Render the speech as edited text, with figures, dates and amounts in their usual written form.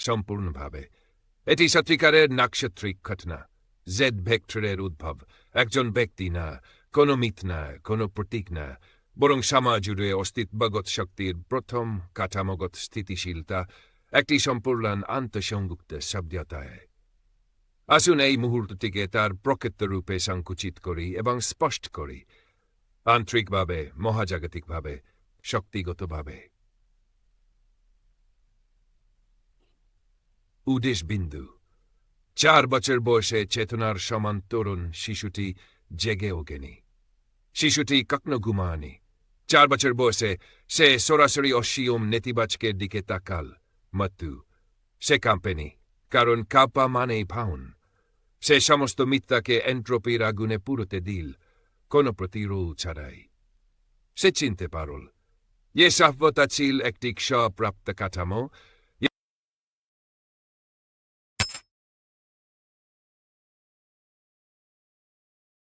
সম্পূর্ণভাবে। এটি সত্যিকারের নাক্ষত্রিক ঘটনা। জেড ভেক্টরের উদ্ভব একজন ব্যক্তি না, কোনো মিথ না, কোনো প্রতীক না, বরং সমাজ জুড়ে অস্তিত্বগত শক্তির প্রথম কাঠামোগত স্থিতিশীলতা, একটি সম্পূর্ণ আন্তঃসংযুক্ত সভ্যতায়। আসুন এই মুহূর্তটিকে তার প্রকৃত রূপে সংকুচিত করি এবং স্পষ্ট করি, আন্তরিকভাবে, মহাজাগতিকভাবে, শক্তিগতভাবে। উদ্দেশ বিন্দু। 4 বছর বয়সে চেতনার সমান তরুণ শিশুটি জেগে ওঠেনি। শিশুটি কখনো ঘুমায়নি। 4 বছর বয়সে সে সরাসরি অসীম নেতিবাচকের দিকে তাকাল। মৃত্যু। সে কাঁপেনি, কারণ কাঁপা মানেই ভাউন। সে সমস্ত মিথ্যাকে এন্ট্রপির আগুনে পুড়তে দিল, কোনো প্রতিরোধ ছাড়াই। সে চিনতে পারল, এ সভ্যতা ছিল একটি ক্ষয়প্রাপ্ত কাঠামো,